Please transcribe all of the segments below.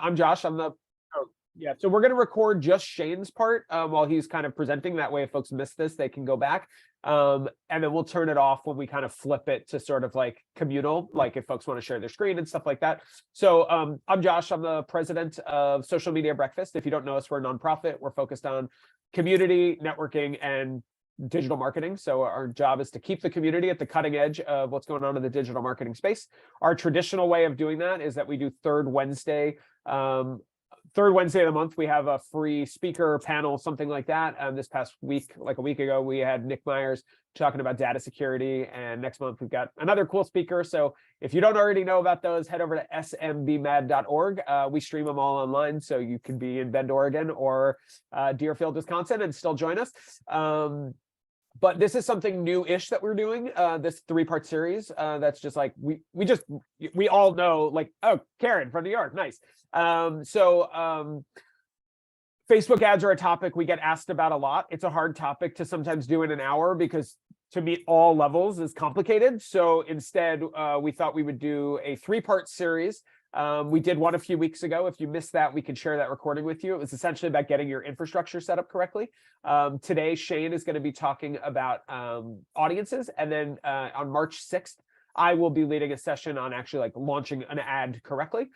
I'm Josh. Yeah. So we're going to record just Shane's part while he's kind of presenting. That way, if folks miss this, they can go back. And then we'll turn it off when we kind of flip it to sort of like communal, like if folks want to share their screen and stuff like that. So I'm Josh. I'm the president of Social Media Breakfast. If you don't know us, we're a nonprofit. We're focused on community, networking, and digital marketing. So our job is to keep the community at the cutting edge of what's going on in the digital marketing space. Our traditional way of doing that is that we do third Wednesday of the month. We have a free speaker panel, something like that. This past week, like a week ago, we had Nick Myers talking about data security, and next month we've got another cool speaker. So if you don't already know about those, head over to SMBMad.org. We stream them all online, so you can be in Bend, Oregon, or Deerfield, Wisconsin, and still join us. But this is something new-ish that we're doing, this three-part series. That's just like, we all know, like, oh, Karen from New York, nice. Facebook ads are a topic we get asked about a lot. It's a hard topic to sometimes do in an hour because to meet all levels is complicated. So instead, we thought we would do a three-part series. We did one a few weeks ago. If you missed that, we can share that recording with you. It was essentially about getting your infrastructure set up correctly. Today, Shane is going to be talking about audiences. And then on March 6th, I will be leading a session on actually like launching an ad correctly.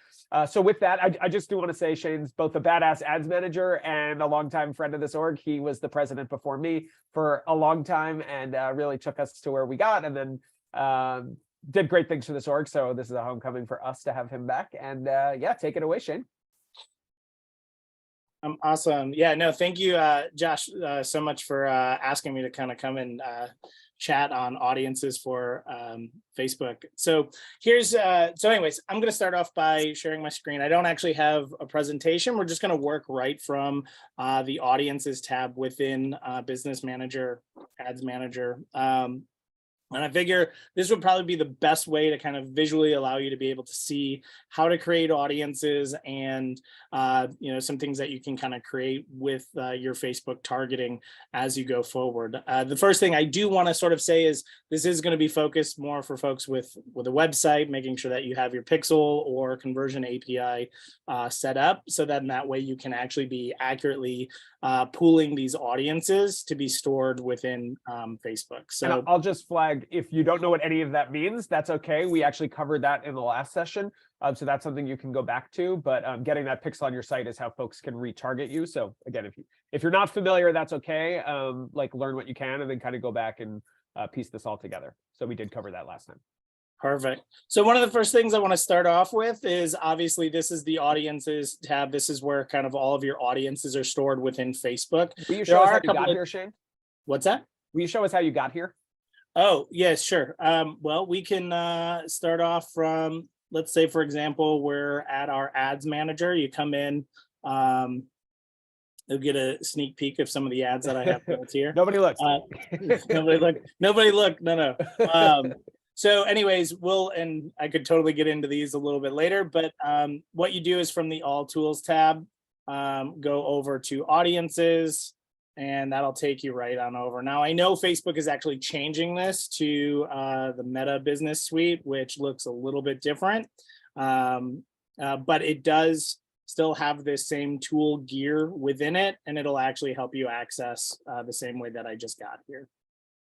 So with that, I just do want to say Shane's both a badass ads manager and a longtime friend of this org. He was the president before me for a long time and really took us to where we got, and then did great things for this org. So this is a homecoming for us to have him back. And yeah, take it away, Shane. Awesome. Yeah, no, thank you, Josh, so much for asking me to kind of come and chat on audiences for Facebook. So here's, so anyways, I'm going to start off by sharing my screen. I don't actually have a presentation. We're just going to work right from the audiences tab within Business Manager, Ads Manager. And I figure this would probably be the best way to kind of visually allow you to be able to see how to create audiences and, some things that you can kind of create with your Facebook targeting as you go forward. The first thing I do want to sort of say is this is going to be focused more for folks with a website, making sure that you have your pixel or conversion API set up, so that in that way you can actually be accurately pooling these audiences to be stored within Facebook. So and I'll just flag, if you don't know what any of that means, that's okay. We actually covered that in the last session. So that's something you can go back to, but getting that pixel on your site is how folks can retarget you. So again, if you're not familiar, that's okay. Like learn what you can and then kind of go back and piece this all together. So we did cover that last time. Perfect. So one of the first things I want to start off with is obviously this is the audiences tab. This is where kind of all of your audiences are stored within Facebook. Will you show us how you got here, Shane? What's that? Will you show us how you got here? Oh, yes, sure. Well, we can start off from, let's say, for example, we're at our ads manager. You come in, you'll get a sneak peek of some of the ads that I have built here. Nobody looked. Nobody looked. No. So anyways, and I could totally get into these a little bit later, but what you do is from the All Tools tab, go over to Audiences, and that'll take you right on over. Now, I know Facebook is actually changing this to the Meta Business Suite, which looks a little bit different, but it does still have this same tool gear within it, and it'll actually help you access the same way that I just got here.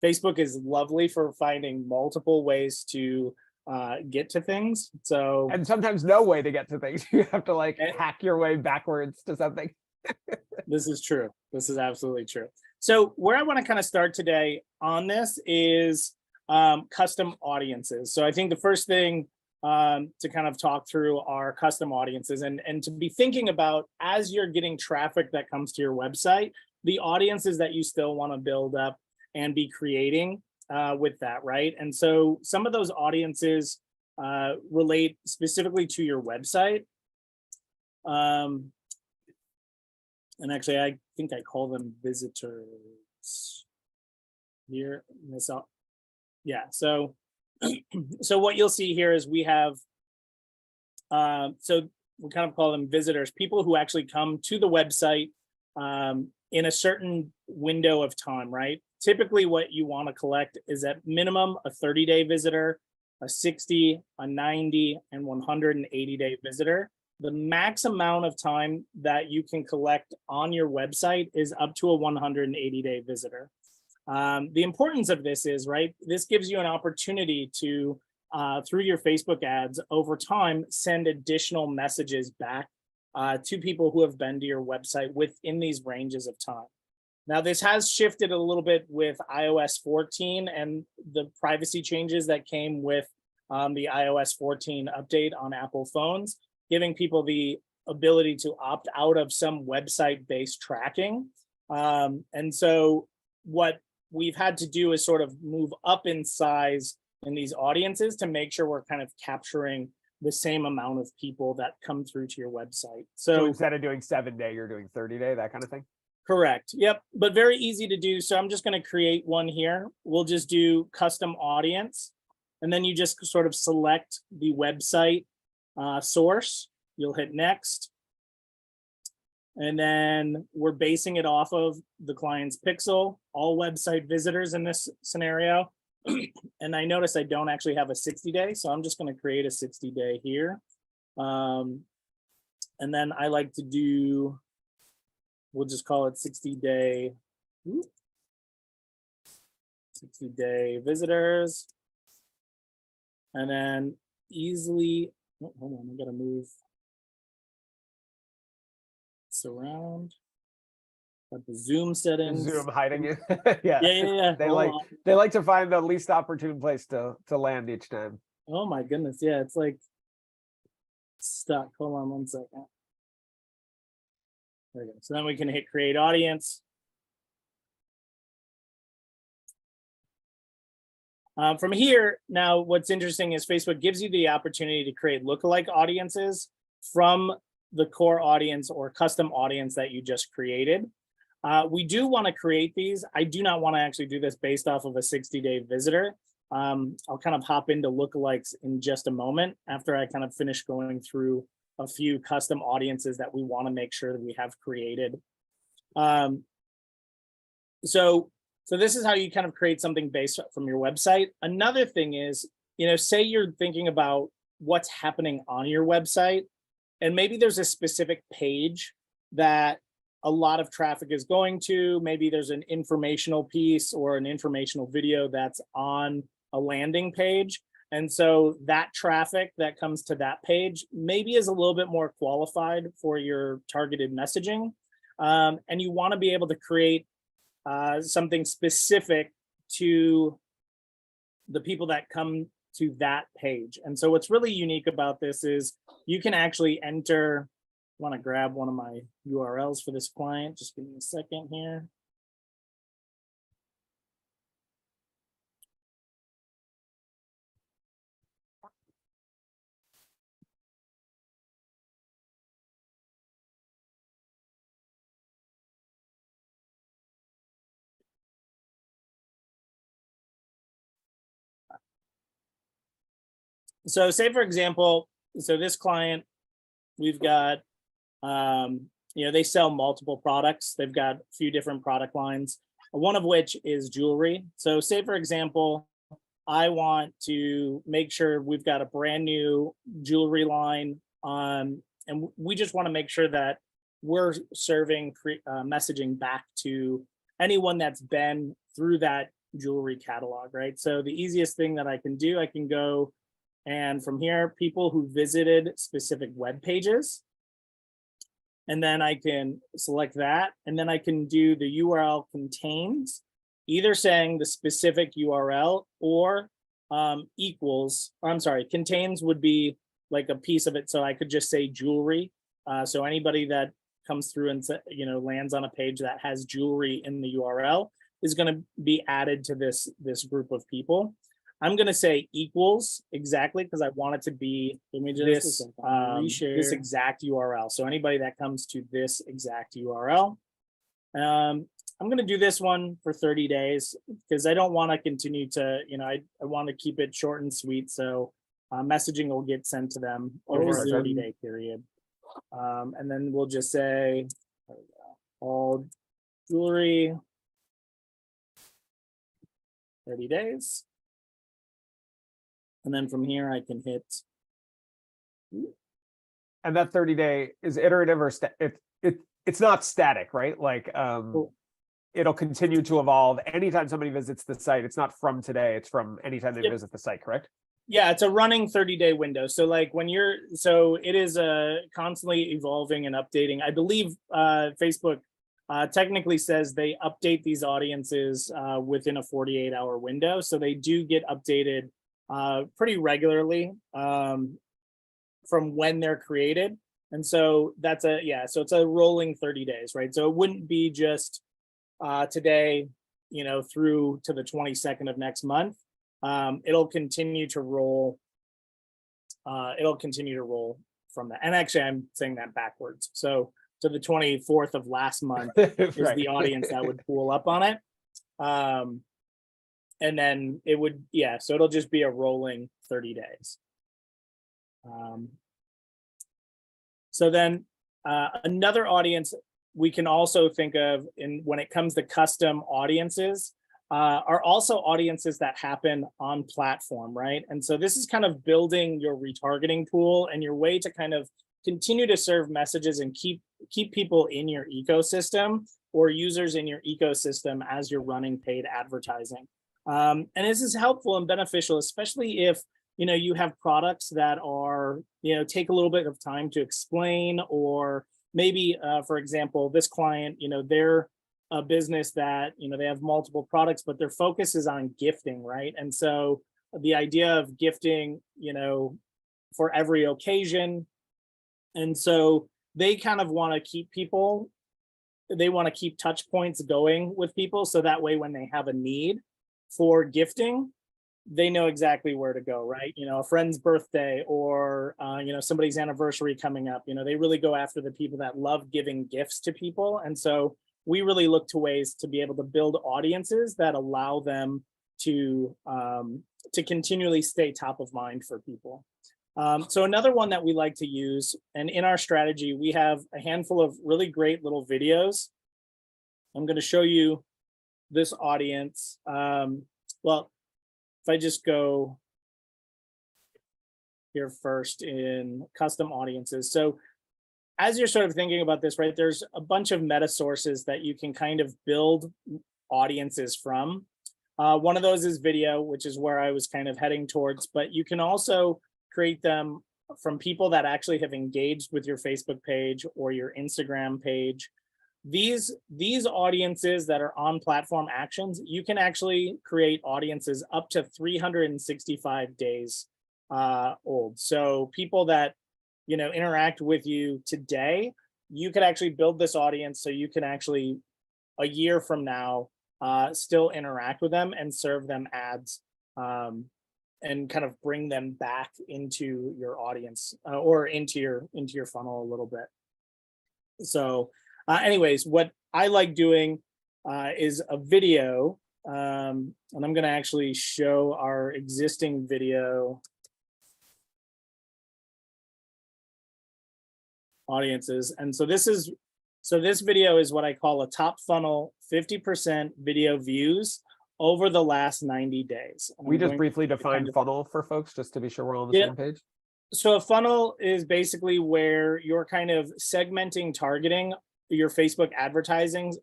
Facebook is lovely for finding multiple ways to get to things. So, and sometimes no way to get to things. You have to like hack your way backwards to something. This is true. This is absolutely true. So where I want to kind of start today on this is custom audiences. So I think the first thing to kind of talk through are custom audiences and to be thinking about as you're getting traffic that comes to your website, the audiences that you still want to build up and be creating with that, right? And so some of those audiences relate specifically to your website. And actually, I think I call them visitors here. Yeah, so what you'll see here is we have, so we kind of call them visitors, people who actually come to the website in a certain window of time, right? Typically what you want to collect is at minimum a 30-day visitor, a 60, a 90, and 180-day visitor. the max amount of time that you can collect on your website is up to a 180-day visitor. The importance of this is, right, this gives you an opportunity to, through your Facebook ads over time, send additional messages back to people who have been to your website within these ranges of time. Now, this has shifted a little bit with iOS 14 and the privacy changes that came with the iOS 14 update on Apple phones, giving people the ability to opt out of some website-based tracking. And so what we've had to do is sort of move up in size in these audiences to make sure we're kind of capturing the same amount of people that come through to your website. So instead of doing 7-day, you're doing 30-day, that kind of thing? Correct. Yep. But very easy to do. So I'm just going to create one here. We'll just do custom audience. And then you just sort of select the website source. You'll hit next. And then we're basing it off of the client's pixel, all website visitors in this scenario. And I notice I don't actually have a 60-day. So I'm just going to create a 60-day here. And then I like to do, we'll just call it 60-day 60-day visitors. And then easily, oh, hold on, I gotta move this around. Got the zoom settings. Zoom hiding you. Yeah. Yeah. They like to find the least opportune place to land each time. Oh my goodness, yeah, it's like stuck. Hold on 1 second. There we go. So then we can hit create audience. From here, now what's interesting is Facebook gives you the opportunity to create lookalike audiences from the core audience or custom audience that you just created. We do want to create these. I do not want to actually do this based off of a 60-day visitor. I'll kind of hop into lookalikes in just a moment after I kind of finish going through a few custom audiences that we want to make sure that we have created. So this is how you kind of create something based from your website. Another thing is, say you're thinking about what's happening on your website, and maybe there's a specific page that a lot of traffic is going to. Maybe there's an informational piece or an informational video that's on a landing page. And so that traffic that comes to that page maybe is a little bit more qualified for your targeted messaging. And you want to be able to create something specific to the people that come to that page. And so what's really unique about this is you can actually enter, I want to grab one of my URLs for this client. Just give me a second here. So say, for example, so this client, we've got, they sell multiple products. They've got a few different product lines, one of which is jewelry. So say, for example, I want to make sure we've got a brand new jewelry line, and we just want to make sure that we're serving messaging back to anyone that's been through that jewelry catalog, right? So the easiest thing that I can do, I can go, and from here, people who visited specific web pages. And then I can select that. And then I can do the URL contains, either saying the specific URL or contains would be like a piece of it. So I could just say jewelry. So anybody that comes through and lands on a page that has jewelry in the URL is going to be added to this group of people. I'm going to say equals exactly because I want it to be this exact URL. So anybody that comes to this exact URL. I'm going to do this one for 30 days because I don't want to continue to, I want to keep it short and sweet. So messaging will get sent to them over a 30-day period. And then we'll just say all jewelry, 30 days. And then from here, I can hit And that 30-day is iterative or it's not static, right? Like Cool. it'll continue to evolve anytime somebody visits the site. It's not from today, it's from anytime they Yep. visit the site, correct? Yeah, it's a running 30-day window. So like so it is constantly evolving and updating. I believe Facebook technically says they update these audiences within a 48-hour window. So they do get updated pretty regularly from when they're created. And so so it's a rolling 30 days, right? So it wouldn't be just today, through to the 22nd of next month. It'll continue to roll. It'll continue to roll from that. And actually, I'm saying that backwards. So to the 24th of last month is Right. the audience that would pull up on it. And then it would, so it'll just be a rolling 30 days. So then another audience we can also think of when it comes to custom audiences are also audiences that happen on platform, right? And so this is kind of building your retargeting pool and your way to kind of continue to serve messages and keep people in your ecosystem or users in your ecosystem as you're running paid advertising. And this is helpful and beneficial, especially if you have products that are take a little bit of time to explain, or maybe for example, this client, they're a business that they have multiple products, but their focus is on gifting, right? And so the idea of gifting for every occasion, and so they kind of want to keep touch points going with people, so that way when they have a need for gifting, they know exactly where to go, right? A friend's birthday or somebody's anniversary coming up, they really go after the people that love giving gifts to people. And so we really look to ways to be able to build audiences that allow them to continually stay top of mind for people. So another one that we like to use, and in our strategy, we have a handful of really great little videos. I'm going to show you this audience. Well, if I just go here first in custom audiences. So as you're sort of thinking about this, right, there's a bunch of meta sources that you can kind of build audiences from. One of those is video, which is where I was kind of heading towards, but you can also create them from people that actually have engaged with your Facebook page or your Instagram page. These audiences that are on platform actions, you can actually create audiences up to 365 days old. So people that interact with you today, you could actually build this audience so you can actually a year from now still interact with them and serve them ads and kind of bring them back into your audience or into your funnel a little bit. So anyways, what I like doing is a video, and I'm going to actually show our existing video audiences. And so this video is what I call a top funnel 50% video views over the last 90 days. And We just briefly define funnel for folks, just to be sure we're on the same page. So a funnel is basically where you're kind of segmenting, targeting your Facebook advertising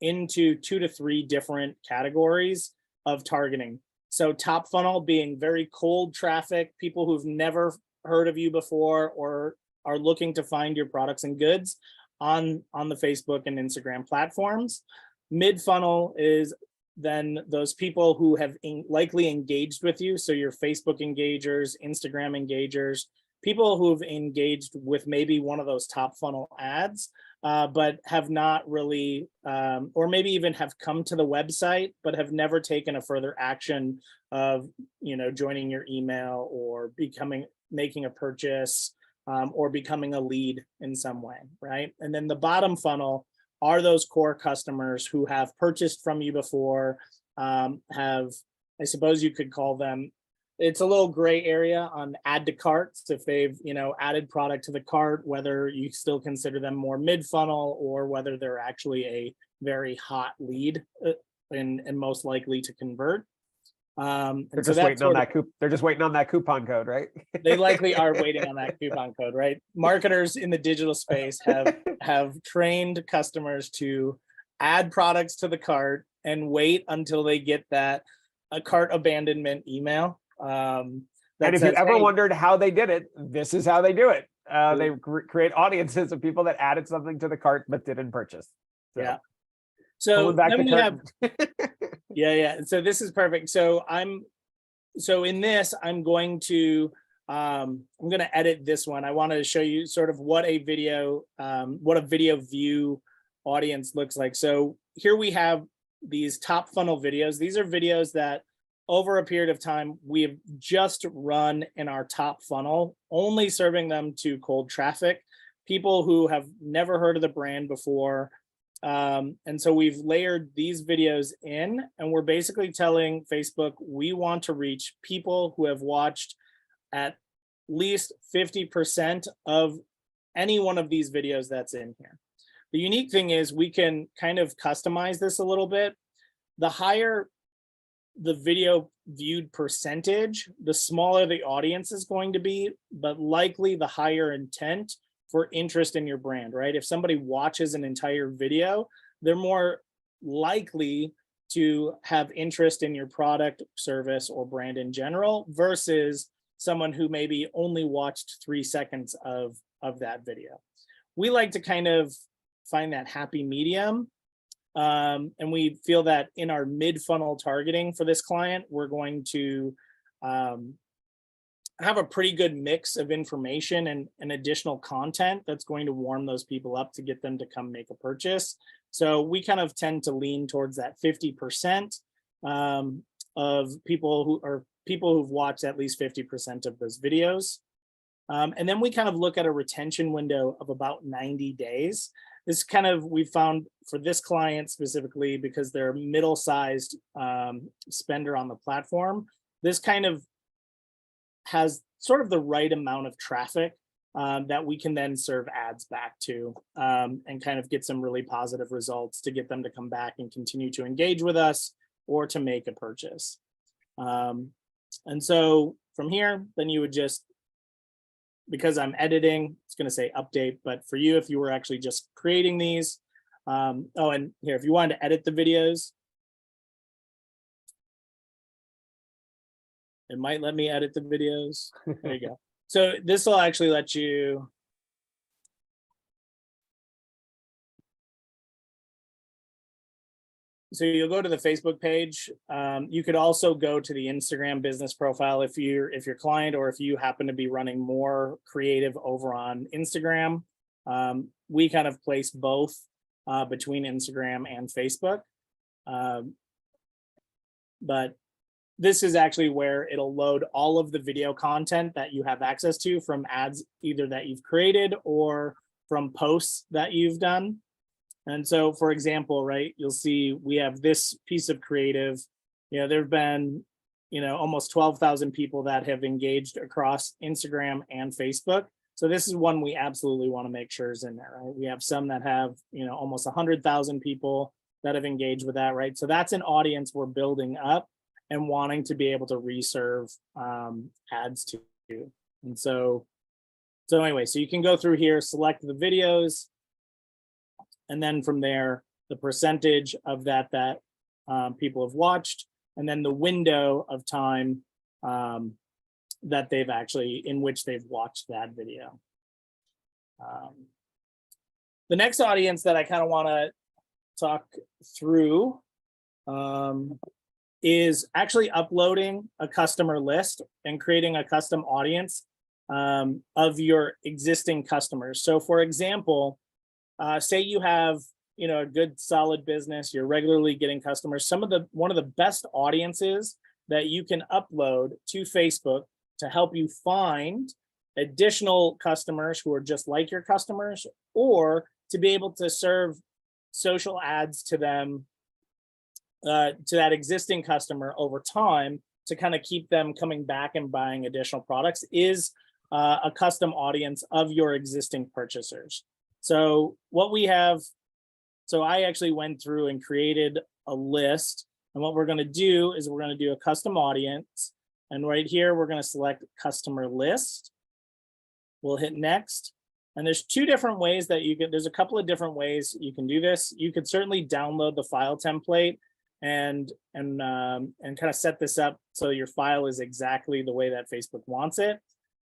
into 2 to 3 different categories of targeting. So top funnel being very cold traffic, people who've never heard of you before or are looking to find your products and goods on the Facebook and Instagram platforms. Mid funnel is then those people who have likely engaged with you. So your Facebook engagers, Instagram engagers, people who've engaged with maybe one of those top funnel ads, but have not really, or maybe even have come to the website, but have never taken a further action of, joining your email or making a purchase, or becoming a lead in some way, right? And then the bottom funnel are those core customers who have purchased from you before, I suppose you could call them, it's a little gray area on add to carts if they've added product to the cart, whether you still consider them more mid funnel or whether they're actually a very hot lead and most likely to convert. And They're so just that's waiting on sort of, that they're just waiting on that coupon code, right? they likely are waiting on that coupon code, right? Marketers in the digital space have trained customers to add products to the cart and wait until they get that a cart abandonment email. And if you ever wondered how they did it, this is how they do it. They create audiences of people that added something to the cart but didn't purchase. So, yeah. So back then the we have, curtain. yeah. So this is perfect. So in this, I'm going to edit this one. I wanted to show you sort of what a video view audience looks like. So here we have these top funnel videos. These are videos that over a period of time, we have just run in our top funnel, only serving them to cold traffic, people who have never heard of the brand before. And so we've layered these videos in, and we're basically telling Facebook, we want to reach people who have watched at least 50% of any one of these videos that's in here. The unique thing is we can kind of customize this a little bit. The higher the video viewed percentage, the smaller the audience is going to be, but likely the higher intent for interest in your brand, right? If somebody watches an entire video, they're more likely to have interest in your product, service, or brand in general versus someone who maybe only watched 3 seconds of that video. We like to kind of find that happy medium. And we feel that in our mid-funnel targeting for this client, we're going to have a pretty good mix of information and additional content that's going to warm those people up to get them to come make a purchase. So we kind of tend to lean towards that 50% of people who've watched at least 50% of those videos. And then we kind of look at a retention window of about 90 days. This kind of, we found for this client specifically, because they're a middle-sized spender on the platform, this kind of has sort of the right amount of traffic that we can then serve ads back to and kind of get some really positive results to get them to come back and continue to engage with us or to make a purchase. And so from here, then you would just, because I'm editing, it's going to say update, but for you, if you were actually just creating these, oh, and here, if you wanted to edit the videos, it might let me edit the videos. There you go. So this will actually let you. So you'll go to the Facebook page. You could also go to the Instagram business profile if your client, or if you happen to be running more creative over on Instagram. We kind of place both between Instagram and Facebook. But this is actually where it'll load all of the video content that you have access to from ads, either that you've created or from posts that you've done. And so, for example, right, you'll see we have this piece of creative. You know, there have been, almost 12,000 people that have engaged across Instagram and Facebook. So this is one we absolutely want to make sure is in there, right? We have some that have, almost 100,000 people that have engaged with that, right? So that's an audience we're building up and wanting to be able to reserve ads to. And so anyway, so you can go through here, select the videos, and then from there, the percentage of that people have watched, and then the window of time that they've actually, in which they've watched that video. The next audience that I kind of want to talk through is actually uploading a customer list and creating a custom audience of your existing customers. So for example, say you have, a good solid business, you're regularly getting customers. One of the best audiences that you can upload to Facebook to help you find additional customers who are just like your customers, or to be able to serve social ads to them, to that existing customer over time, to kind of keep them coming back and buying additional products, is a custom audience of your existing purchasers. So what we have, so I actually went through and created a list And what we're going to do is we're going to do a custom audience. And right here, we're going to select customer list. We'll hit next. And there's two different ways that you can, there's a couple of different ways you can do this. You could certainly download the file template and kind of set this up so your file is exactly the way that Facebook wants it.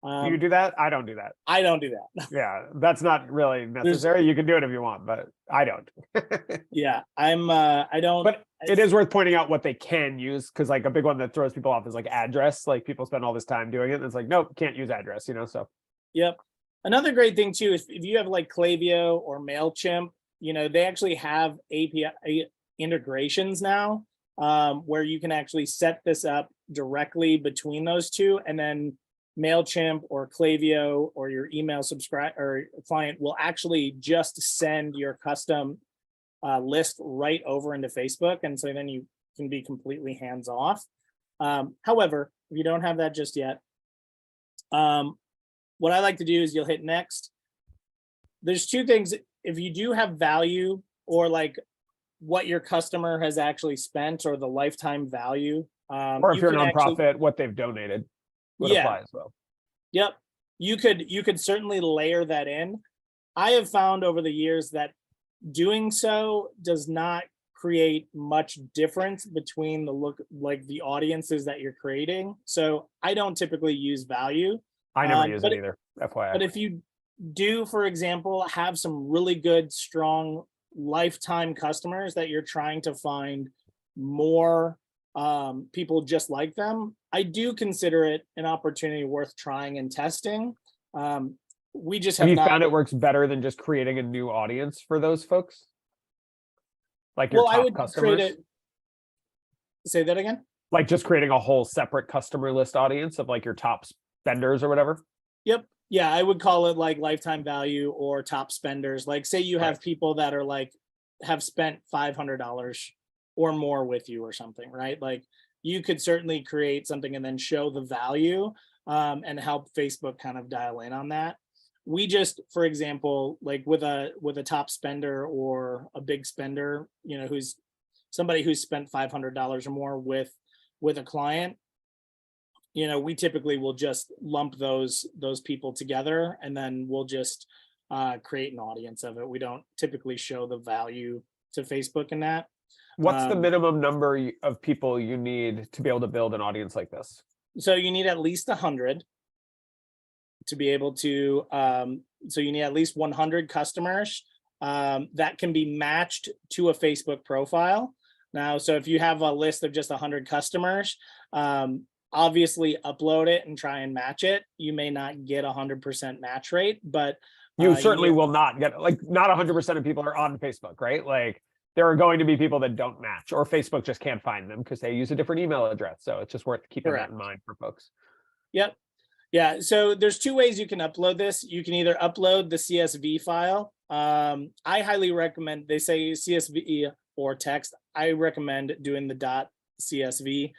Do you do that? I don't do that. I don't do that. Yeah, that's not really necessary. You can do it if you want, but I don't. Yeah, I don't. But it is worth pointing out what they can use, because like a big one that throws people off is like address. Like people spend all this time doing it, and it's like, nope, can't use address, you know, so. Yep. Another great thing too is if you have like Klaviyo or MailChimp, you know, they actually have API integrations now, where you can actually set this up directly between those two, and then MailChimp or Klaviyo or your email subscribe or client will actually just send your custom list right over into Facebook. And so then you can be completely hands off. However, if you don't have that just yet, what I like to do is you'll hit next. There's two things. If you do have value or like what your customer has actually spent or the lifetime value. Or if you're a nonprofit, what they've donated would apply as well. Yep. You could certainly layer that in. I have found over the years that doing so does not create much difference between the audiences that you're creating. So I don't typically use value. I never use it either, FYI. But if you do, for example, have some really good, strong lifetime customers that you're trying to find more people just like them, I do consider it an opportunity worth trying and testing. We just have found it works better than just creating a new audience for those folks? Like your top customers? Say that again? Like just creating a whole separate customer list audience of like your top spenders or whatever? Yep. Yeah, I would call it like lifetime value or top spenders. Like say you have people that are like have spent $500 or more with you or something, right? Like you could certainly create something and then show the value and help Facebook kind of dial in on that. We just, for example, like with a top spender or a big spender, you know, who's somebody who's spent $500 or more with a client, you know, we typically will just lump those people together, and then we'll just create an audience of it. We don't typically show the value to Facebook in that. What's the minimum number of people you need to be able to build an audience like this? So you need at least 100 to be able to, so you need at least 100 customers that can be matched to a Facebook profile. Now, so if you have a list of just 100 customers, obviously upload it and try and match it. You may not get 100% match rate, but you certainly will not get, like, not 100% of people are on Facebook, right? Like there are going to be people that don't match, or Facebook just can't find them because they use a different email address. So it's just worth keeping that in mind for folks. Yep. Yeah. So there's two ways you can upload this. You can either upload the CSV file. I highly recommend, they say CSV or text. I recommend doing the .csv.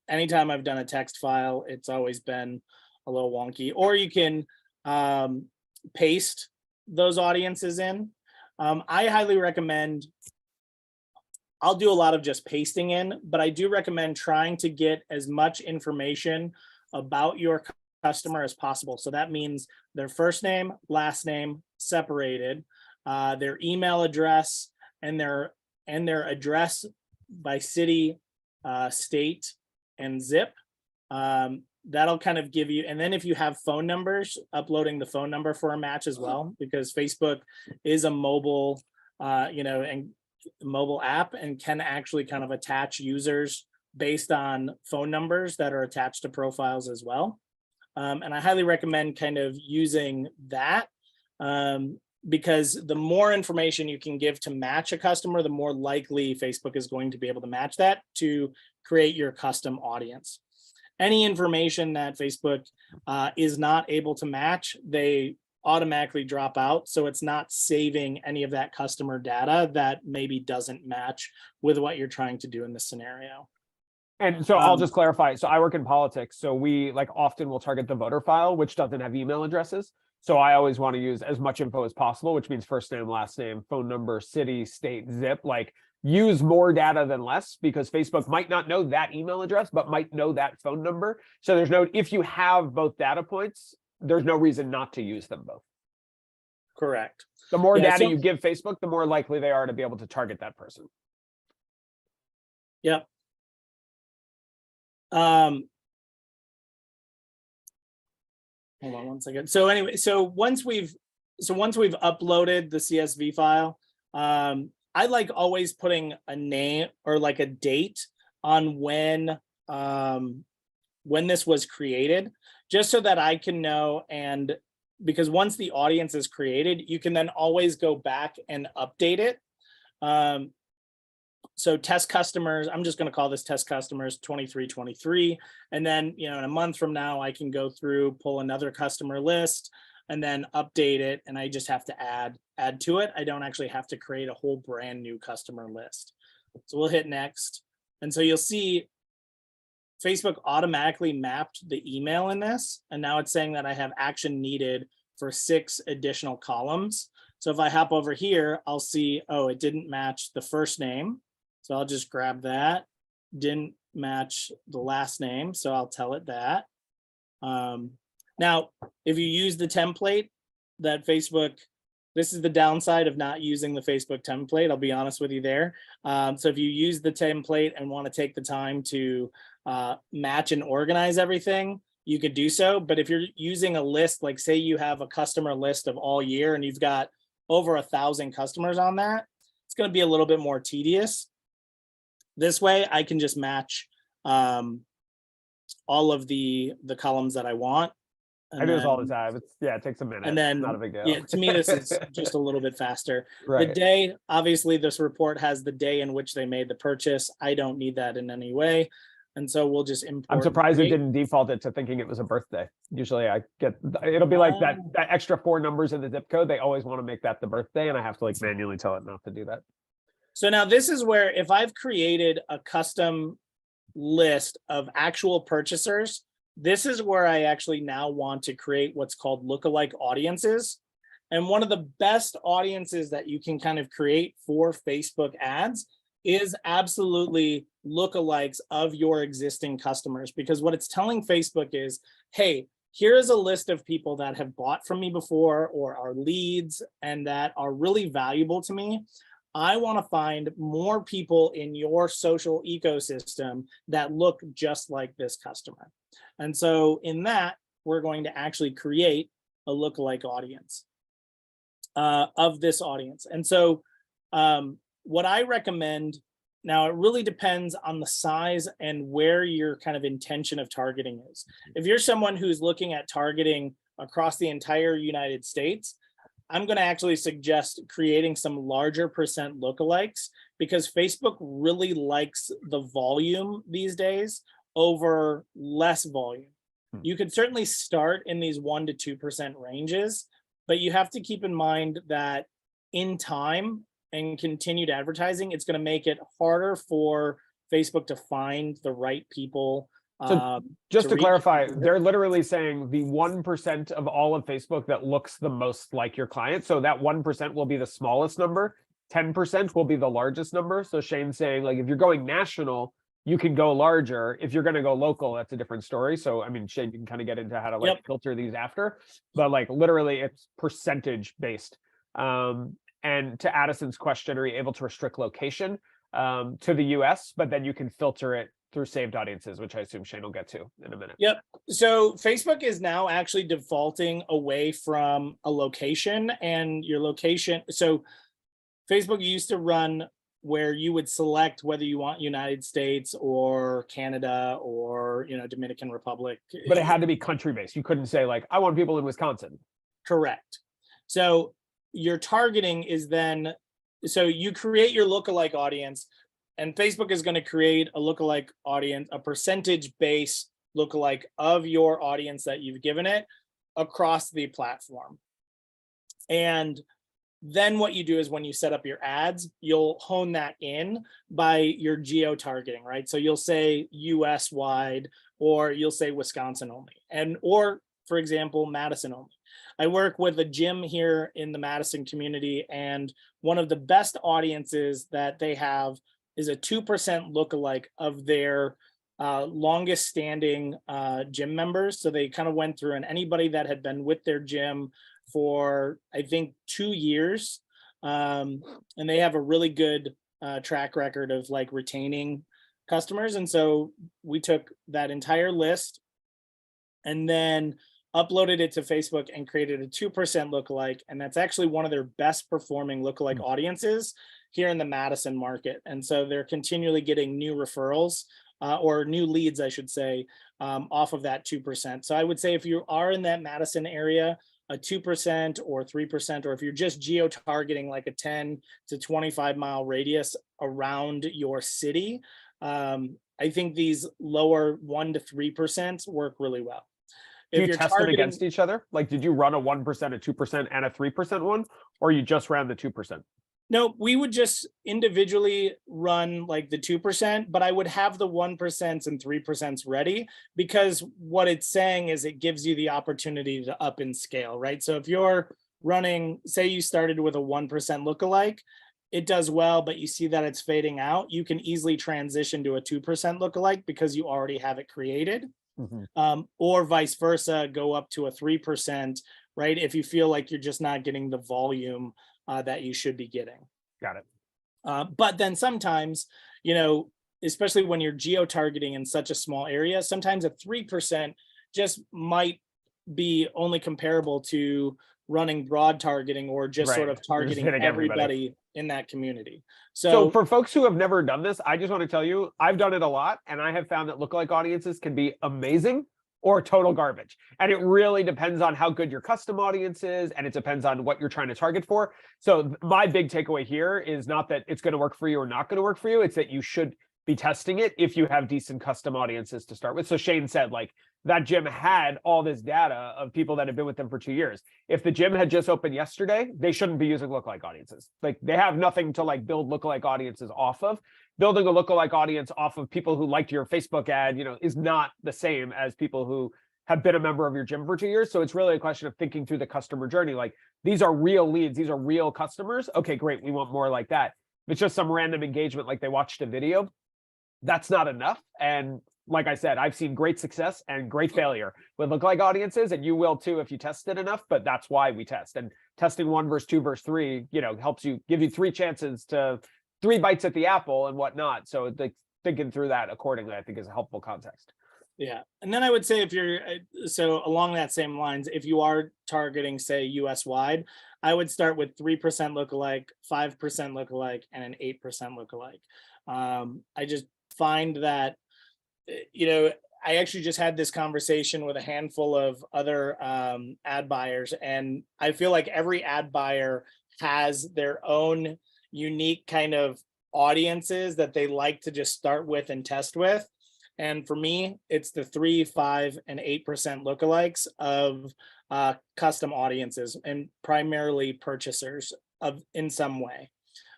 Anytime I've done a text file, it's always been a little wonky. Or you can paste those audiences in. I highly recommend, I'll do a lot of just pasting in, but I do recommend trying to get as much information about your customer as possible. So that means their first name, last name separated, their email address, and their address by city, state, and zip. That'll kind of give you, and then if you have phone numbers, uploading the phone number for a match as well, because Facebook is a mobile, and mobile app and can actually kind of attach users based on phone numbers that are attached to profiles as well. And I highly recommend kind of using that because the more information you can give to match a customer, the more likely Facebook is going to be able to match that to create your custom audience. Any information that Facebook is not able to match, they automatically drop out. So it's not saving any of that customer data that maybe doesn't match with what you're trying to do in this scenario. And so I'll just clarify. So I work in politics. So we often will target the voter file, which doesn't have email addresses. So I always want to use as much info as possible, which means first name, last name, phone number, city, state, zip. Like use more data than less, because Facebook might not know that email address, but might know that phone number. So there's no, if you have both data points, there's no reason not to use them both. Correct. The more Yeah, data so- you give Facebook, the more likely they are to be able to target that person. Yep. Hold on one second. So anyway, so once we've uploaded the CSV file, I like always putting a name or like a date on when this was created, just so that I can know. And because once the audience is created, you can then always go back and update it. So test customers, I'm just going to call this test customers 2323. And then, in a month from now, I can go through, pull another customer list and then update it. And I just have to add to it. I don't actually have to create a whole brand new customer list. So we'll hit next. And so you'll see Facebook automatically mapped the email in this. And now it's saying that I have action needed for 6 additional columns. So if I hop over here, I'll see, oh, it didn't match the first name. So I'll just grab that. Didn't match the last name, so I'll tell it that. Now, if you use the template that Facebook, this is the downside of not using the Facebook template, I'll be honest with you there. So if you use the template and want to take the time to match and organize everything, you could do so. But if you're using a list, like say you have a customer list of all year and you've got over 1,000 customers on that, it's going to be a little bit more tedious. This way, I can just match all of the columns that I want. I do this all the time. It takes a minute. And then, not a big deal. Yeah, to me, this is just a little bit faster. Right. The day, obviously, this report has the day in which they made the purchase. I don't need that in any way. And so we'll just import. I'm surprised it didn't default it to thinking it was a birthday. Usually I get, it'll be like that extra 4 numbers in the zip code. They always want to make that the birthday, and I have to like manually tell it not to do that. So now this is where, if I've created a custom list of actual purchasers, this is where I actually now want to create what's called lookalike audiences. And one of the best audiences that you can kind of create for Facebook ads is absolutely lookalikes of your existing customers, because what it's telling Facebook is, hey, here is a list of people that have bought from me before or are leads and that are really valuable to me. I want to find more people in your social ecosystem that look just like this customer. And so in that, we're going to actually create a lookalike audience of this audience. And so what I recommend, now it really depends on the size and where your kind of intention of targeting is. If you're someone who's looking at targeting across the entire United States, I'm going to actually suggest creating some larger percent lookalikes, because Facebook really likes the volume these days over less volume. You could certainly start in these 1 to 2% ranges, but you have to keep in mind that in time and continued advertising, it's going to make it harder for Facebook to find the right people. So just to clarify, they're literally saying the 1% of all of Facebook that looks the most like your client. So that 1% will be the smallest number. 10% will be the largest number. So Shane's saying, like, if you're going national, you can go larger. If you're going to go local, that's a different story. So, I mean, Shane, you can kind of get into how to like filter these after, but like literally it's percentage based. And to Addison's question, are you able to restrict location to the US, but then you can filter it through saved audiences, which I assume Shane will get to in a minute. Yep. So Facebook is now actually defaulting away from a location and your location. So Facebook used to run where you would select whether you want United States or Canada or, Dominican Republic. But it had to be country based. You couldn't say like, I want people in Wisconsin. Correct. So your targeting is then, so you create your lookalike audience, and Facebook is going to create a lookalike audience, a percentage-based lookalike of your audience that you've given it across the platform. And then what you do is when you set up your ads, you'll hone that in by your geo-targeting, right? So you'll say US-wide, or you'll say Wisconsin only, or for example, Madison only. I work with a gym here in the Madison community, and one of the best audiences that they have is a 2% lookalike of their longest standing gym members. So they kind of went through, and anybody that had been with their gym for, I think, 2 years. And they have a really good track record of like retaining customers. And so we took that entire list and then uploaded it to Facebook and created a 2% lookalike. And that's actually one of their best performing lookalike audiences here in the Madison market. And so they're continually getting new referrals or new leads, I should say, off of that 2%. So I would say if you are in that Madison area, a 2% or 3%, or if you're just geo-targeting like a 10 to 25 mile radius around your city, I think these lower 1 to 3% work really well. Do you test them against each other? Like, did you run a 1%, a 2%, and a 3% one, or you just ran the 2%? No, we would just individually run like the 2%, but I would have the 1% and 3% ready, because what it's saying is it gives you the opportunity to up and scale, right? So if you're running, say you started with a 1% lookalike, it does well, but you see that it's fading out, you can easily transition to a 2% lookalike because you already have it created. Or vice versa, go up to a 3%, right? If you feel like you're just not getting the volume that you should be getting. Got it. But then sometimes, especially when you're geo-targeting in such a small area, sometimes a 3% just might be only comparable to running broad targeting or just sort of targeting everybody in that community. So for folks who have never done this, I just want to tell you, I've done it a lot, and I have found that lookalike audiences can be amazing or total garbage. And it really depends on how good your custom audience is, and it depends on what you're trying to target for. So my big takeaway here is not that it's going to work for you or not going to work for you. It's that you should be testing it if you have decent custom audiences to start with. So Shane said, like, that gym had all this data of people that have been with them for 2 years. If the gym had just opened yesterday, they shouldn't be using lookalike audiences. Like, they have nothing to like build lookalike audiences off of. Building a lookalike audience off of people who liked your Facebook ad, is not the same as people who have been a member of your gym for 2 years. So it's really a question of thinking through the customer journey. Like, these are real leads. These are real customers. Okay, great. We want more like that. If it's just some random engagement, like they watched a video, that's not enough. And like I said, I've seen great success and great failure with lookalike audiences, and you will too if you test it enough, but that's why we test. And testing 1 versus 2 versus 3, helps you, give you 3 chances to 3 bites at the apple and whatnot. So thinking through that accordingly, I think, is a helpful context. Yeah. And then I would say, if you're, so along that same lines, if you are targeting, say, US wide, I would start with 3% lookalike, 5% lookalike, and an 8% lookalike. I just find that, I actually just had this conversation with a handful of other ad buyers, and I feel like every ad buyer has their own unique kind of audiences that they like to just start with and test with. And for me, it's the 3, 5, and 8% lookalikes of custom audiences, and primarily purchasers in some way.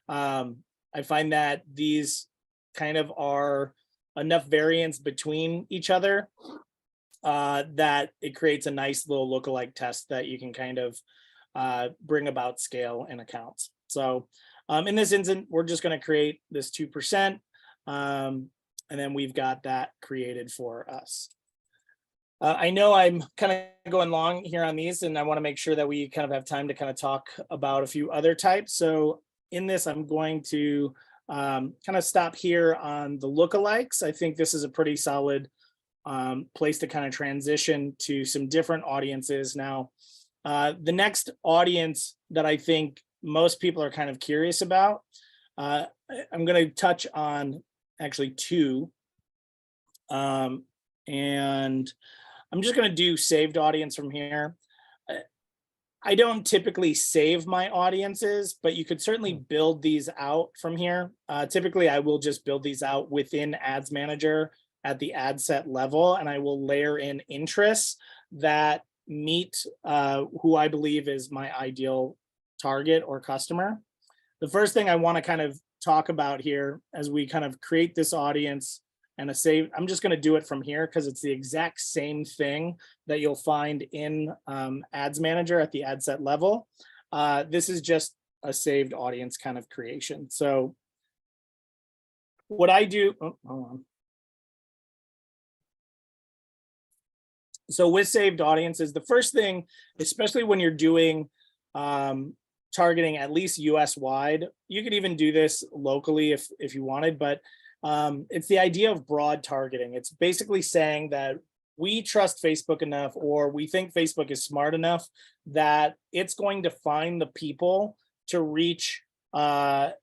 I find that these kind of are enough variance between each other that it creates a nice little lookalike test that you can kind of bring about scale in accounts. So in this instance, we're just going to create this 2%. And then we've got that created for us. I know I'm kind of going long here on these, and I want to make sure that we kind of have time to kind of talk about a few other types. So in this, I'm going to kind of stop here on the lookalikes. I think this is a pretty solid place to kind of transition to some different audiences. Now, the next audience that I think most people are kind of curious about, I'm going to touch on actually 2. And I'm just going to do saved audience from here. I don't typically save my audiences, but you could certainly build these out from here. Typically, I will just build these out within Ads Manager at the ad set level, and I will layer in interests that meet who I believe is my ideal target or customer. The first thing I want to kind of talk about here as we kind of create this audience and a save. I'm just going to do it from here because it's the exact same thing that you'll find in Ads Manager at the ad set level. This is just a saved audience kind of creation. So what I do, oh, hold on. So with saved audiences, the first thing, especially when you're doing targeting at least US wide, you could even do this locally if you wanted, but it's the idea of broad targeting. It's basically saying that we trust Facebook enough, or we think Facebook is smart enough that it's going to find the people to reach, the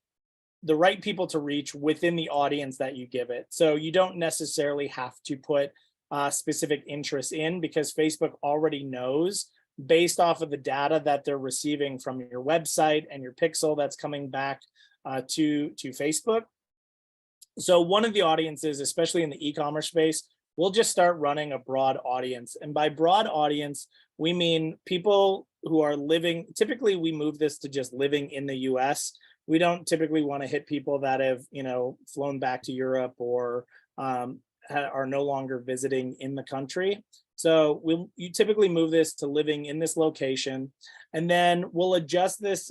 right people to reach within the audience that you give it. So you don't necessarily have to put specific interests in, because Facebook already knows, based off of the data that they're receiving from your website and your pixel that's coming back to Facebook. So one of the audiences, especially in the e-commerce space, we'll just start running a broad audience. And by broad audience, we mean people who are living, typically we move this to just living in the US. We don't typically want to hit people that have, flown back to Europe or are no longer visiting in the country. So you typically move this to living in this location, and then we'll adjust this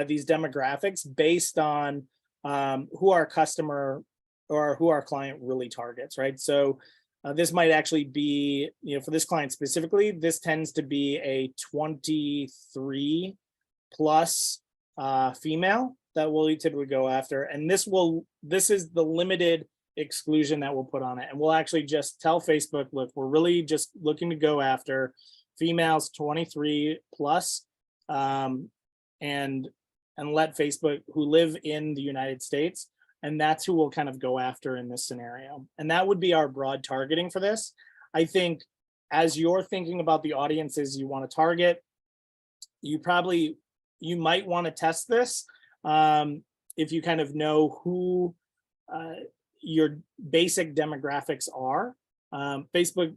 these demographics based on who our customer or who our client really targets, right? So this might actually be, for this client specifically, this tends to be a 23 plus female that we'll typically go after, and this is the limited exclusion that we'll put on it. And we'll actually just tell Facebook, look, we're really just looking to go after females 23 plus, and let Facebook, who live in the United States, and that's who we'll kind of go after in this scenario. And that would be our broad targeting for this. I think as you're thinking about the audiences you want to target, you might want to test this if you kind of know who your basic demographics are. Facebook,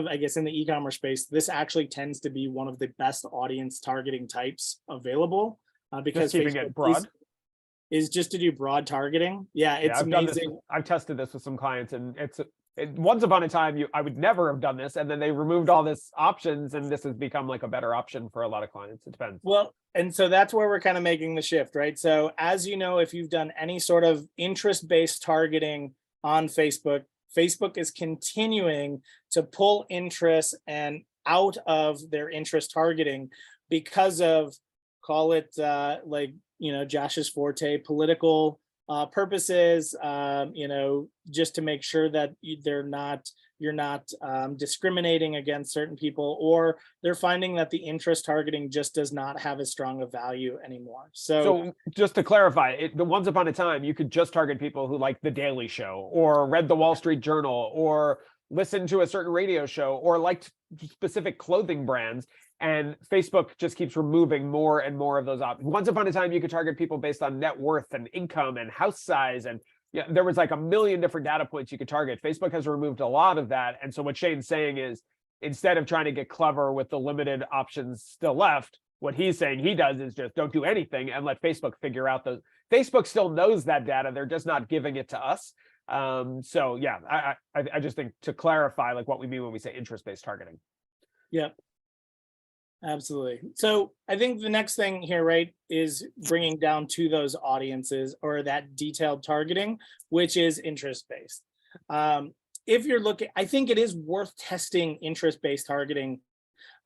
I guess in the e-commerce space, this actually tends to be one of the best audience targeting types available, because just keeping Facebook it broad is just to do broad targeting. Yeah, it's amazing. I've tested this with some clients, and once upon a time I would never have done this, and then they removed all this options, and this has become like a better option for a lot of clients. It depends. Well, and so that's where we're kind of making the shift, right? So as you know, if you've done any sort of interest-based targeting on Facebook, Facebook is continuing to pull interest and out of their interest targeting because of, call it Josh's forte, political purposes, just to make sure that you're not discriminating against certain people, or they're finding that the interest targeting just does not have as strong a value anymore. So just to clarify, the once upon a time, you could just target people who like The Daily Show or read the Wall Street Journal or listened to a certain radio show or liked specific clothing brands. And Facebook just keeps removing more and more of those options. Once upon a time, you could target people based on net worth and income and house size, and there was like a million different data points you could target. Facebook has removed a lot of that. And so what Shane's saying is, instead of trying to get clever with the limited options still left, what he's saying he does is just don't do anything and let Facebook figure out those. Facebook still knows that data. They're just not giving it to us. So yeah, I just think to clarify like what we mean when we say interest-based targeting. Yeah. Absolutely. So I think the next thing here, right, is bringing down to those audiences or that detailed targeting, which is interest-based. If you're looking, I think it is worth testing interest-based targeting.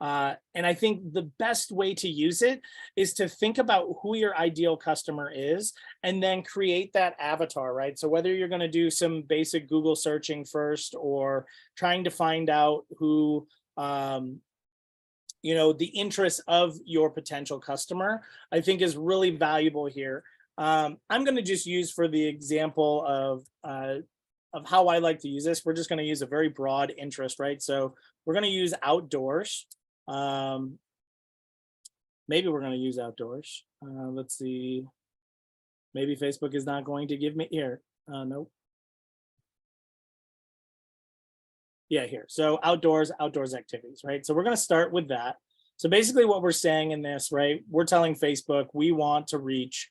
And I think the best way to use it is to think about who your ideal customer is and then create that avatar, right? So whether you're going to do some basic Google searching first or trying to find out who, the interests of your potential customer, I think is really valuable here. I'm going to just use for the example of how I like to use this. We're just going to use a very broad interest, right? So we're going to use outdoors. Maybe we're going to use outdoors. Let's see. Maybe Facebook is not going to give me here. Nope. Yeah, here. So outdoors activities, right? So we're going to start with that. So basically what we're saying in this, right? We're telling Facebook we want to reach,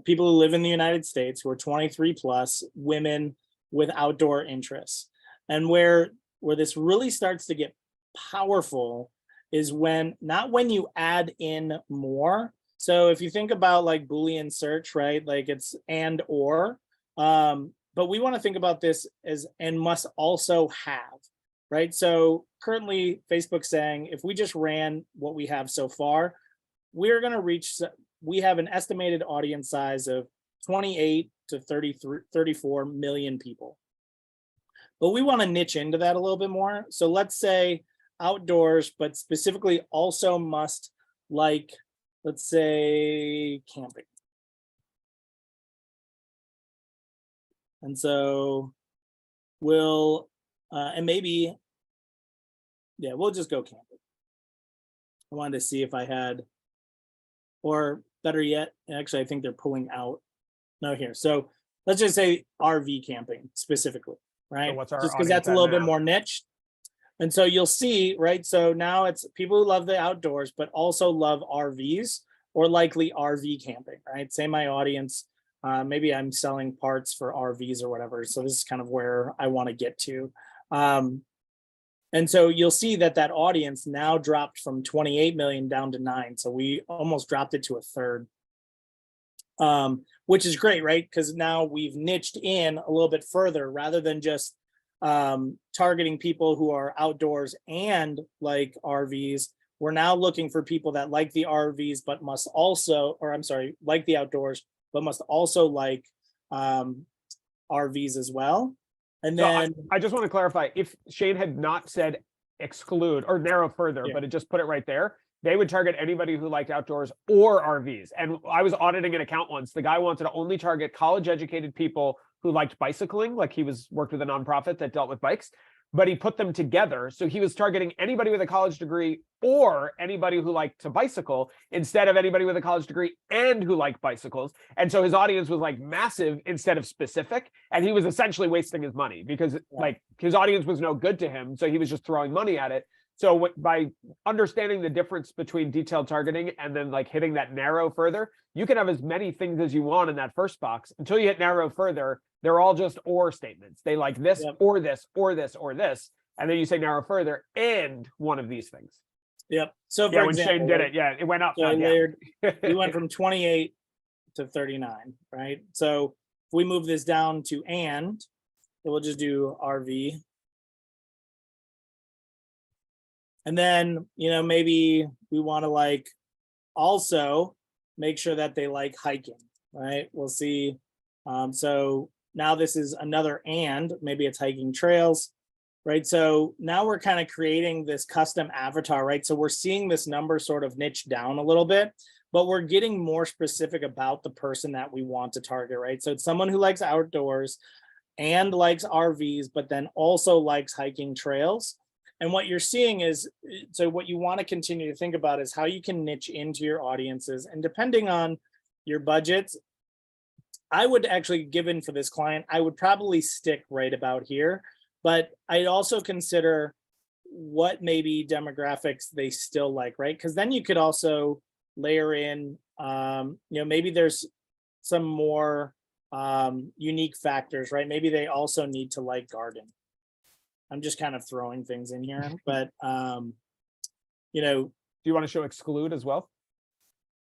people who live in the United States who are 23 plus, women with outdoor interests. And where this really starts to get powerful is not when you add in more. So if you think about like Boolean search, right? Like it's and or, but we want to think about this as and must also have, right? So currently Facebook's saying if we just ran what we have so far, we're going to reach, we have an estimated audience size of 28 to 34 million people. But we want to niche into that a little bit more. So let's say outdoors, but specifically also must like, let's say camping. And so we'll, and maybe, yeah, we'll just go camping. I wanted to see if I had, or better yet, actually, I think they're pulling out. No, here. So let's just say RV camping specifically, right? So what's our just because that's a little bit more niche. And so you'll see, right? So now it's people who love the outdoors, but also love RVs or likely RV camping, right? Say my audience, maybe I'm selling parts for RVs or whatever. So this is kind of where I want to get to. And so you'll see that audience now dropped from 28 million down to 9. So we almost dropped it to a third, which is great, right? Because now we've niched in a little bit further rather than just targeting people who are outdoors and like RVs. We're now looking for people that like the RVs, but must also, or I'm sorry, like the outdoors, but must also like RVs as well. And then I just want to clarify, if Shane had not said exclude or narrow further, but it just put it right there, they would target anybody who liked outdoors or RVs. And I was auditing an account once. The guy wanted to only target college educated people who liked bicycling, like he worked with a nonprofit that dealt with bikes, but he put them together. So he was targeting anybody with a college degree or anybody who liked to bicycle instead of anybody with a college degree and who liked bicycles. And so his audience was like massive instead of specific. And he was essentially wasting his money because like his audience was no good to him. So he was just throwing money at it. So by understanding the difference between detailed targeting and then like hitting that narrow further, you can have as many things as you want in that first box until you hit narrow further. They're all just or statements. They like this or this or this or this. And then you say narrow further and one of these things. Yep. So for example, when Shane did it, it went up. So I layered, we went from 28 to 39, right? So if we move this down to and, we'll just do RV. And then, maybe we want to like also make sure that they like hiking, right? We'll see. So now this is another and, maybe it's hiking trails, right? So now we're kind of creating this custom avatar, right? So we're seeing this number sort of niche down a little bit, but we're getting more specific about the person that we want to target, right? So it's someone who likes outdoors and likes RVs, but then also likes hiking trails. And what you're seeing is, so what you want to continue to think about is how you can niche into your audiences. And depending on your budgets, I would actually, given for this client, I would probably stick right about here. But I'd also consider what maybe demographics they still like, right? Because then you could also layer in, maybe there's some more unique factors, right? Maybe they also need to like garden. I'm just kind of throwing things in here, but do you want to show exclude as well?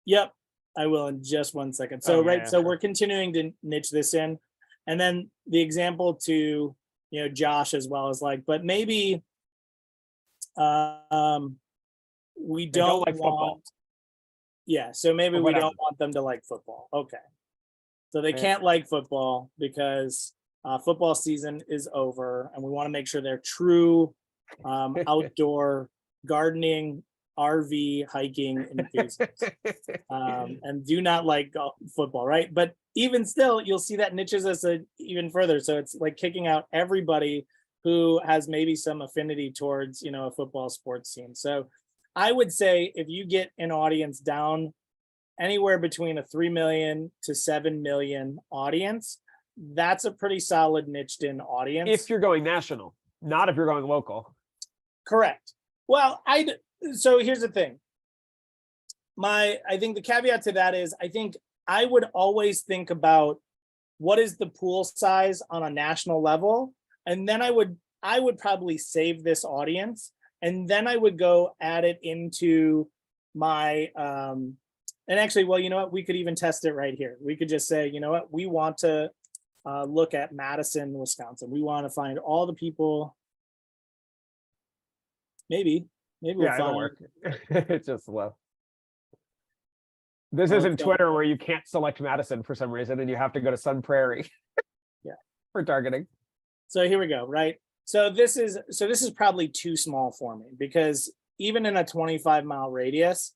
Yep, I will in just 1 second. So we're continuing to niche this in, and then the example to Josh as well is like, but maybe we don't like football. Yeah, so maybe we don't want them to like football. Okay, so they can't like football because football season is over, and we want to make sure they're true outdoor gardening, RV, hiking enthusiasts, and do not like football, right? But even still, you'll see that niches us even further. So it's like kicking out everybody who has maybe some affinity towards, a football sports team. So I would say if you get an audience down anywhere between a 3 million to 7 million audience, that's a pretty solid niched in audience. If you're going national, not if you're going local. Correct. Well, so here's the thing. I think the caveat to that is, I think I would always think about what is the pool size on a national level, and then I would probably save this audience, and then I would go add it into my and actually, well, you know what, we could even test it right here. We could just say, you know what, we want to look at Madison, Wisconsin. We want to find all the people. Maybe we'll Yeah, it'll find. work. It's just slow. This Well, isn't it's Twitter where you can't select Madison for some reason and you have to go to Sun Prairie. Yeah. For targeting. So here we go, right? So this is probably too small for me, because even in a 25-mile radius,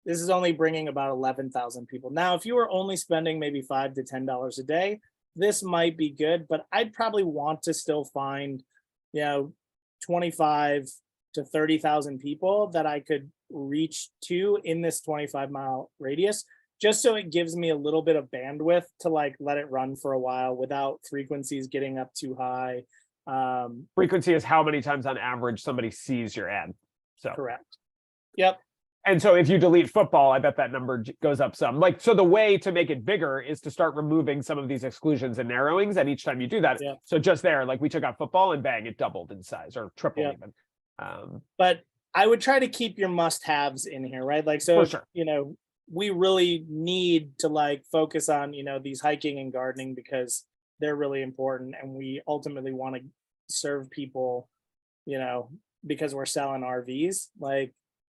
this is only bringing about 11,000 people. Now, if you were only spending maybe $5 to $10 a day, this might be good, but I'd probably want to still find, 25 to 30,000 people that I could reach to in this 25-mile radius, just so it gives me a little bit of bandwidth to like let it run for a while without frequencies getting up too high. Frequency is how many times on average somebody sees your ad. So correct. Yep. And so if you delete football, I bet that number goes up some. Like, so the way to make it bigger is to start removing some of these exclusions and narrowings. And each time you do that, Yeah. So just there, like we took out football and bang, it doubled in size or tripled Yeah. even. But I would try to keep your must-haves in here, right? Like, so, For sure. We really need to like focus on, these hiking and gardening because they're really important. And we ultimately want to serve people, because we're selling RVs. Like,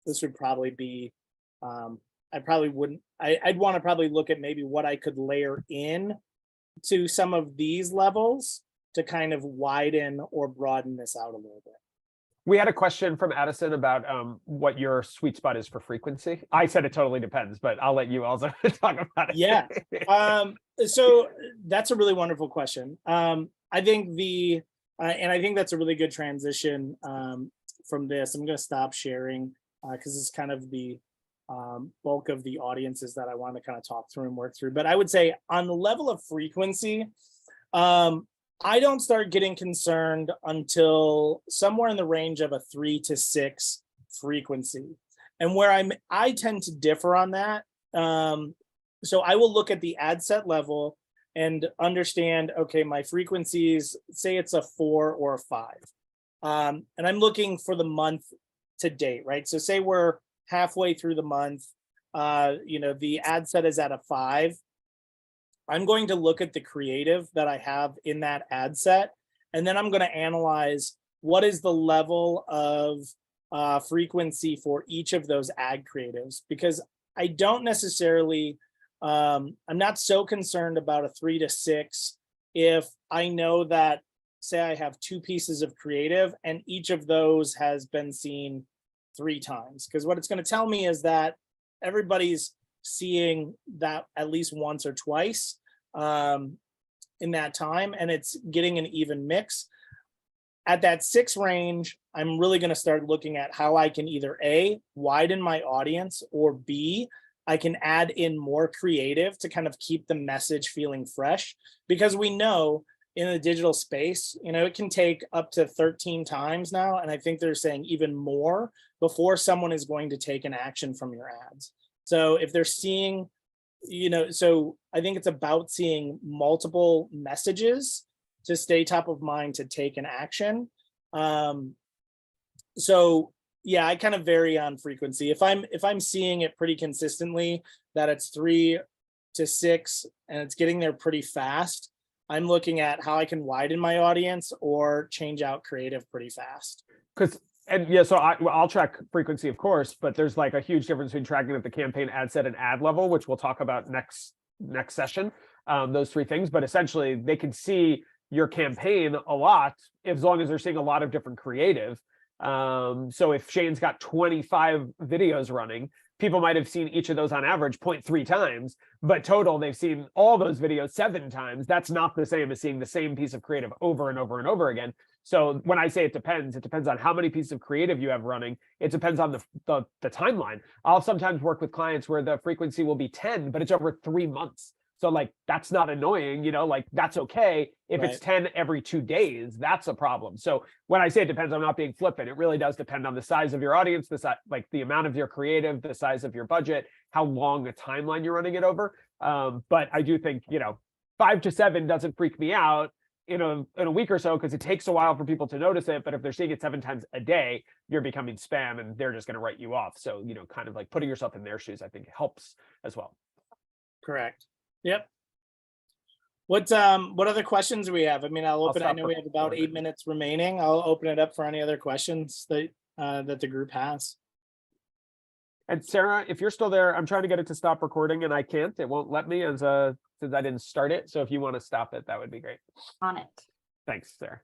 this would probably be, I'd want to probably look at maybe what I could layer in to some of these levels to kind of widen or broaden this out a little bit. We had a question from Addison about what your sweet spot is for frequency. I said it totally depends, but I'll let you also talk about it. Yeah. So that's a really wonderful question. I think and I think that's a really good transition from this. I'm going to stop sharing because it's kind of the bulk of the audiences that I want to kind of talk through and work through. But I would say on the level of frequency, I don't start getting concerned until somewhere in the range of a 3 to 6 frequency. And where I tend to differ on that. So I will look at the ad set level and understand, okay, my frequencies, say it's a 4 or a 5. And I'm looking for the month to date, right? So say we're halfway through the month, the ad set is at a 5. I'm going to look at the creative that I have in that ad set, and then I'm going to analyze what is the level of frequency for each of those ad creatives, because I don't necessarily, I'm not so concerned about a 3 to 6 if I know that, say I have 2 pieces of creative and each of those has been seen 3 times, because what it's going to tell me is that everybody's seeing that at least once or twice in that time, and it's getting an even mix. At that 6 range, I'm really going to start looking at how I can either A, widen my audience, or B, I can add in more creative to kind of keep the message feeling fresh, because we know in the digital space, it can take up to 13 times now, and I think they're saying even more before someone is going to take an action from your ads. So if they're seeing, so I think it's about seeing multiple messages to stay top of mind to take an action. So yeah, I kind of vary on frequency. If I'm seeing it pretty consistently that it's 3 to 6 and it's getting there pretty fast, I'm looking at how I can widen my audience or change out creative pretty fast. So I'll track frequency, of course, but there's like a huge difference between tracking at the campaign ad set and ad level, which we'll talk about next session, those 3 things. But essentially, they can see your campaign a lot as long as they're seeing a lot of different creative. So if Shane's got 25 videos running, people might have seen each of those on average 0.3 times, but total they've seen all those videos 7 times. That's not the same as seeing the same piece of creative over and over and over again. So when I say it depends on how many pieces of creative you have running. It depends on the timeline. I'll sometimes work with clients where the frequency will be 10, but it's over 3 months. So like, that's not annoying, like that's okay. If Right. It's 10 every 2 days, that's a problem. So when I say it depends, I'm not being flippant. It really does depend on the size of your audience, like the amount of your creative, the size of your budget, how long a timeline you're running it over. But I do think, 5 to 7 doesn't freak me out in a week or so, because it takes a while for people to notice it. But if they're seeing it 7 times a day, you're becoming spam and they're just going to write you off. So, kind of like putting yourself in their shoes, I think helps as well. Correct. Yep. What other questions do we have? I mean, I'll open. I know we have about 8 minutes remaining. I'll open it up for any other questions that the group has. And Sarah, if you're still there, I'm trying to get it to stop recording and I can't. It won't let me since I didn't start it. So if you want to stop it, that would be great. On it. Thanks, Sarah.